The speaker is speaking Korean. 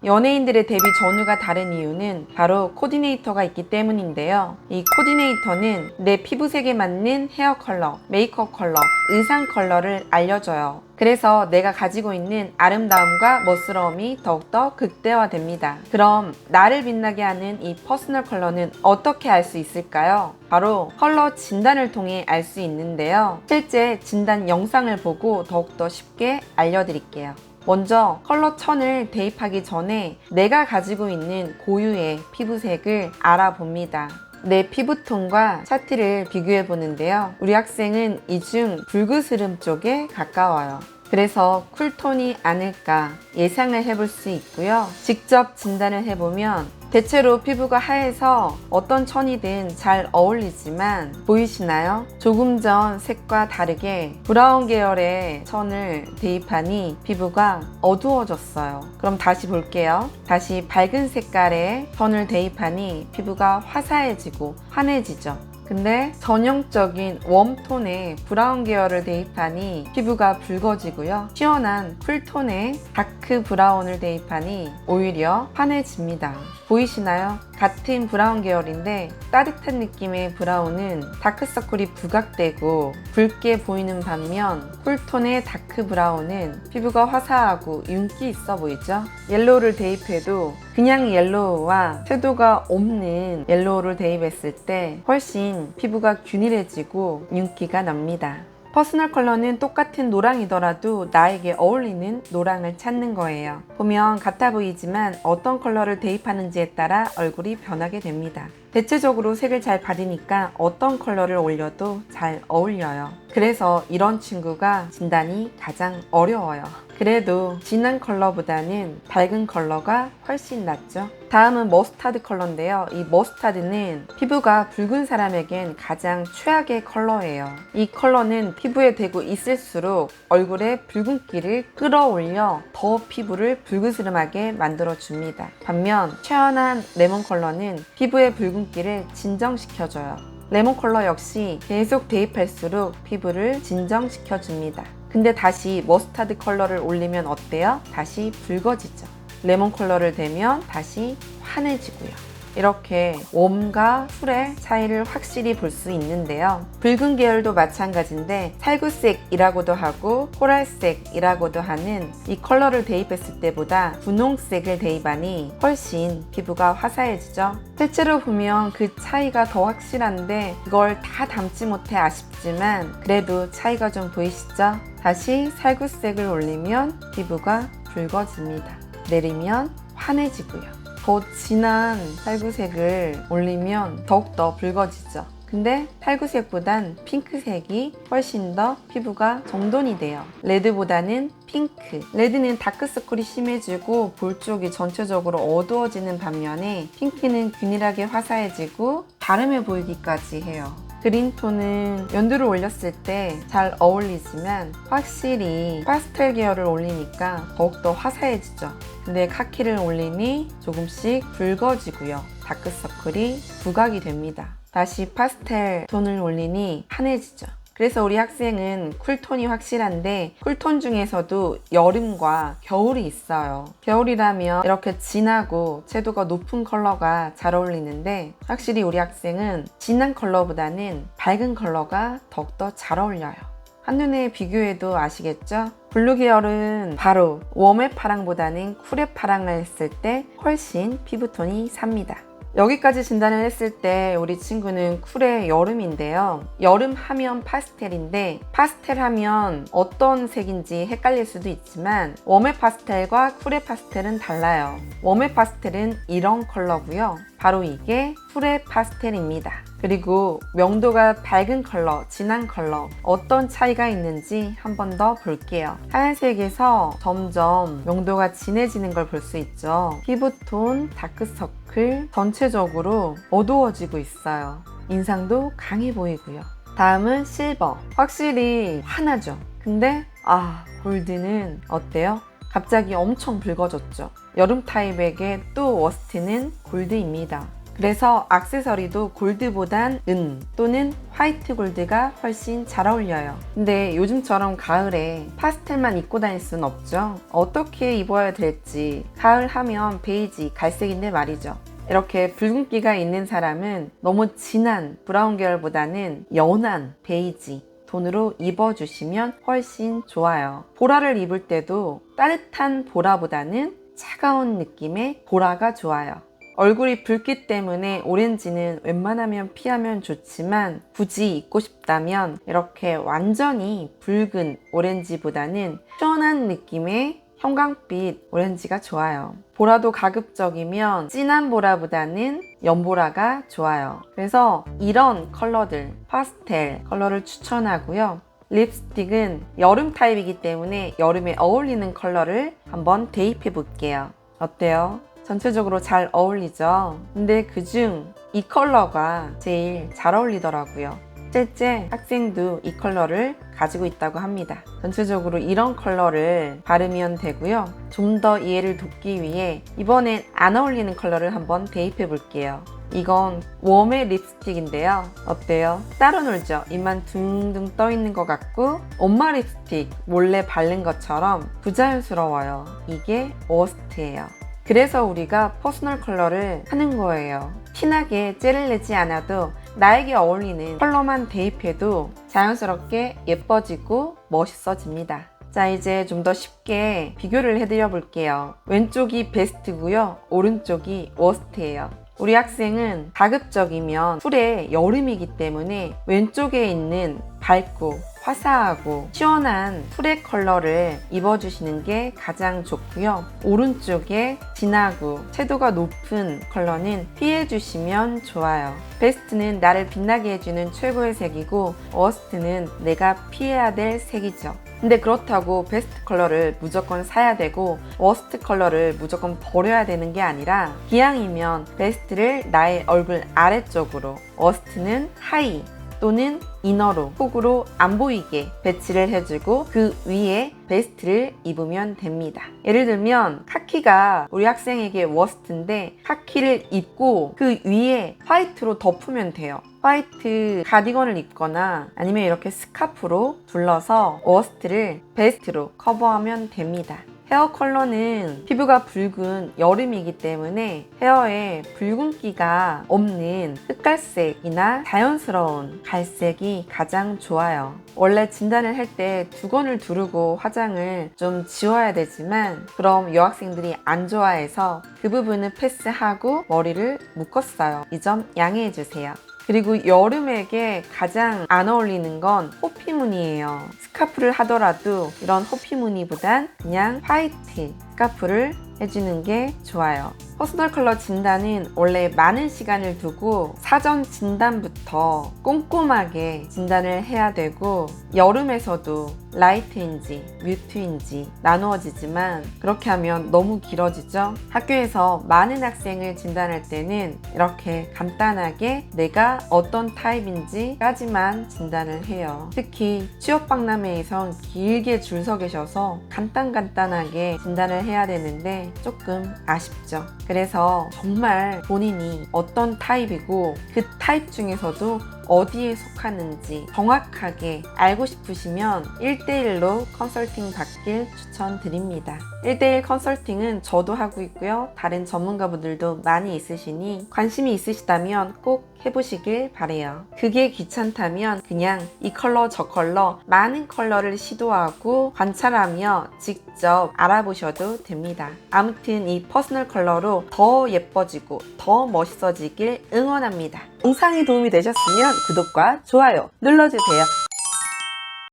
연예인들의 데뷔 전후가 다른 이유는 바로 코디네이터가 있기 때문인데요. 이 코디네이터는 내 피부색에 맞는 헤어 컬러, 메이크업 컬러, 의상 컬러를 알려줘요. 그래서 내가 가지고 있는 아름다움과 멋스러움이 더욱더 극대화됩니다. 그럼 나를 빛나게 하는 이 퍼스널 컬러는 어떻게 알 수 있을까요? 바로 컬러 진단을 통해 알 수 있는데요. 실제 진단 영상을 보고 더욱더 쉽게 알려드릴게요. 먼저 컬러 천을 대입하기 전에 내가 가지고 있는 고유의 피부색을 알아봅니다. 내 피부톤과 차트를 비교해 보는데요. 우리 학생은 이 중 붉으스름 쪽에 가까워요. 그래서 쿨톤이 아닐까 예상을 해볼 수 있고요. 직접 진단을 해보면 대체로 피부가 하얘서 어떤 천이든 잘 어울리지만 보이시나요? 조금 전 색과 다르게 브라운 계열의 천을 대입하니 피부가 어두워졌어요. 그럼 다시 볼게요. 다시 밝은 색깔의 천을 대입하니 피부가 화사해지고 환해지죠. 근데 전형적인 웜톤의 브라운 계열을 대입하니 피부가 붉어지고요. 시원한 쿨톤의 다크 브라운을 대입하니 오히려 환해집니다. 보이시나요? 같은 브라운 계열인데 따뜻한 느낌의 브라운은 다크서클이 부각되고 붉게 보이는 반면 쿨톤의 다크 브라운은 피부가 화사하고 윤기 있어 보이죠? 옐로우를 대입해도 그냥 옐로우와 섀도우가 없는 옐로우를 대입했을 때 훨씬 피부가 균일해지고 윤기가 납니다. 퍼스널 컬러는 똑같은 노랑이더라도 나에게 어울리는 노랑을 찾는 거예요. 보면 같아 보이지만 어떤 컬러를 대입하는지에 따라 얼굴이 변하게 됩니다. 대체적으로 색을 잘 받으니까 어떤 컬러를 올려도 잘 어울려요. 그래서 이런 친구가 진단이 가장 어려워요. 그래도 진한 컬러보다는 밝은 컬러가 훨씬 낫죠. 다음은 머스타드 컬러인데요. 이 머스타드는 피부가 붉은 사람에겐 가장 최악의 컬러예요. 이 컬러는 피부에 대고 있을수록 얼굴에 붉은기를 끌어올려 더 피부를 붉으스름하게 만들어줍니다. 반면 시원한 레몬 컬러는 피부의 붉은기를 진정시켜줘요. 레몬 컬러 역시 계속 대입할수록 피부를 진정시켜줍니다. 근데 다시 머스타드 컬러를 올리면 어때요? 다시 붉어지죠. 레몬 컬러를 대면 다시 환해지고요. 이렇게 웜과 쿨의 차이를 확실히 볼 수 있는데요. 붉은 계열도 마찬가지인데 살구색이라고도 하고 코랄색이라고도 하는 이 컬러를 대입했을 때보다 분홍색을 대입하니 훨씬 피부가 화사해지죠. 실제로 보면 그 차이가 더 확실한데 그걸 다 담지 못해 아쉽지만 그래도 차이가 좀 보이시죠? 다시 살구색을 올리면 피부가 붉어집니다. 내리면 환해지고요. 더 진한 살구색을 올리면 더욱더 붉어지죠. 근데 살구색보단 핑크색이 훨씬 더 피부가 정돈이 돼요. 레드보다는 핑크. 레드는 다크서클이 심해지고 볼 쪽이 전체적으로 어두워지는 반면에 핑크는 균일하게 화사해지고 다름해 보이기까지 해요. 그린톤은 연두를 올렸을 때 잘 어울리지만 확실히 파스텔 계열을 올리니까 더욱더 화사해지죠. 근데 카키를 올리니 조금씩 붉어지고요. 다크서클이 부각이 됩니다. 다시 파스텔 톤을 올리니 환해지죠. 그래서 우리 학생은 쿨톤이 확실한데 쿨톤 중에서도 여름과 겨울이 있어요. 겨울이라면 이렇게 진하고 채도가 높은 컬러가 잘 어울리는데 확실히 우리 학생은 진한 컬러보다는 밝은 컬러가 더욱더 잘 어울려요. 한눈에 비교해도 아시겠죠? 블루 계열은 바로 웜의 파랑보다는 쿨의 파랑을 했을 때 훨씬 피부톤이 삽니다. 여기까지 진단을 했을 때 우리 친구는 쿨의 여름인데요. 여름 하면 파스텔인데 파스텔 하면 어떤 색인지 헷갈릴 수도 있지만 웜의 파스텔과 쿨의 파스텔은 달라요. 웜의 파스텔은 이런 컬러고요. 바로 이게 쿨의 파스텔입니다. 그리고 명도가 밝은 컬러, 진한 컬러 어떤 차이가 있는지 한 번 더 볼게요. 하얀색에서 점점 명도가 진해지는 걸 볼 수 있죠. 피부톤, 다크서클 전체적으로 어두워지고 있어요. 인상도 강해 보이고요. 다음은 실버. 확실히 환하죠. 근데 골드는 어때요? 갑자기 엄청 붉어졌죠. 여름 타입에게 또 워스트는 골드입니다. 그래서 액세서리도 골드보단 은 또는 화이트 골드가 훨씬 잘 어울려요. 근데 요즘처럼 가을에 파스텔만 입고 다닐 순 없죠. 어떻게 입어야 될지, 가을 하면 베이지, 갈색인데 말이죠. 이렇게 붉은기가 있는 사람은 너무 진한 브라운 계열보다는 연한 베이지 톤으로 입어주시면 훨씬 좋아요. 보라를 입을 때도 따뜻한 보라보다는 차가운 느낌의 보라가 좋아요. 얼굴이 붉기 때문에 오렌지는 웬만하면 피하면 좋지만 굳이 입고 싶다면 이렇게 완전히 붉은 오렌지보다는 시원한 느낌의 형광빛 오렌지가 좋아요. 보라도 가급적이면 진한 보라보다는 연보라가 좋아요. 그래서 이런 컬러들, 파스텔 컬러를 추천하고요. 립스틱은 여름 타입이기 때문에 여름에 어울리는 컬러를 한번 대입해 볼게요. 어때요? 전체적으로 잘 어울리죠? 근데 그중 이 컬러가 제일 잘 어울리더라고요. 실제 학생도 이 컬러를 가지고 있다고 합니다. 전체적으로 이런 컬러를 바르면 되고요. 좀 더 이해를 돕기 위해 이번엔 안 어울리는 컬러를 한번 대입해 볼게요. 이건 웜의 립스틱인데요. 어때요? 따로 놀죠? 입만 둥둥 떠 있는 것 같고 엄마 립스틱 몰래 바른 것처럼 부자연스러워요. 이게 워스트예요. 그래서 우리가 퍼스널 컬러를 하는 거예요. 티나게 째를 내지 않아도 나에게 어울리는 컬러만 대입해도 자연스럽게 예뻐지고 멋있어집니다. 자, 이제 좀 더 쉽게 비교를 해드려 볼게요. 왼쪽이 베스트고요. 오른쪽이 워스트예요. 우리 학생은 가급적이면 쿨의 여름이기 때문에 왼쪽에 있는 밝고 화사하고 시원한 쿨의 컬러를 입어주시는 게 가장 좋고요. 오른쪽에 진하고 채도가 높은 컬러는 피해주시면 좋아요. 베스트는 나를 빛나게 해주는 최고의 색이고 워스트는 내가 피해야 될 색이죠. 근데 그렇다고 베스트 컬러를 무조건 사야 되고 워스트 컬러를 무조건 버려야 되는 게 아니라 기왕이면 베스트를 나의 얼굴 아래쪽으로, 워스트는 하이 또는 이너로, 폭으로 안 보이게 배치를 해주고 그 위에 베스트를 입으면 됩니다. 예를 들면 카키가 우리 학생에게 워스트인데 카키를 입고 그 위에 화이트로 덮으면 돼요. 화이트 가디건을 입거나 아니면 이렇게 스카프로 둘러서 워스트를 베스트로 커버하면 됩니다. 헤어 컬러는 피부가 붉은 여름이기 때문에 헤어에 붉은기가 없는 흑갈색이나 자연스러운 갈색이 가장 좋아요. 원래 진단을 할 때 두건을 두르고 화장을 좀 지워야 되지만 그럼 여학생들이 안 좋아해서 그 부분은 패스하고 머리를 묶었어요. 이 점 양해해 주세요. 그리고 여름에게 가장 안 어울리는 건 호피 무늬예요. 스카프를 하더라도 이런 호피 무늬보단 그냥 화이트 스카프를 해주는 게 좋아요. 퍼스널 컬러 진단은 원래 많은 시간을 두고 사전 진단부터 꼼꼼하게 진단을 해야 되고 여름에서도 라이트인지 뮤트인지 나누어지지만 그렇게 하면 너무 길어지죠. 학교에서 많은 학생을 진단할 때는 이렇게 간단하게 내가 어떤 타입인지까지만 진단을 해요. 특히 취업박람회에선 길게 줄 서 계셔서 간단하게 진단을 해야 되는데 조금 아쉽죠. 그래서 정말 본인이 어떤 타입이고 그 타입 중에서도 어디에 속하는지 정확하게 알고 싶으시면 1대1로 컨설팅 받길 추천드립니다. 1대1 컨설팅은 저도 하고 있고요. 다른 전문가분들도 많이 있으시니 관심이 있으시다면 꼭 해보시길 바래요. 그게 귀찮다면 그냥 이 컬러 저 컬러 많은 컬러를 시도하고 관찰하며 직접 알아보셔도 됩니다. 아무튼 이 퍼스널 컬러로 더 예뻐지고 더 멋있어지길 응원합니다. 영상이 도움이 되셨으면 구독과 좋아요 눌러주세요.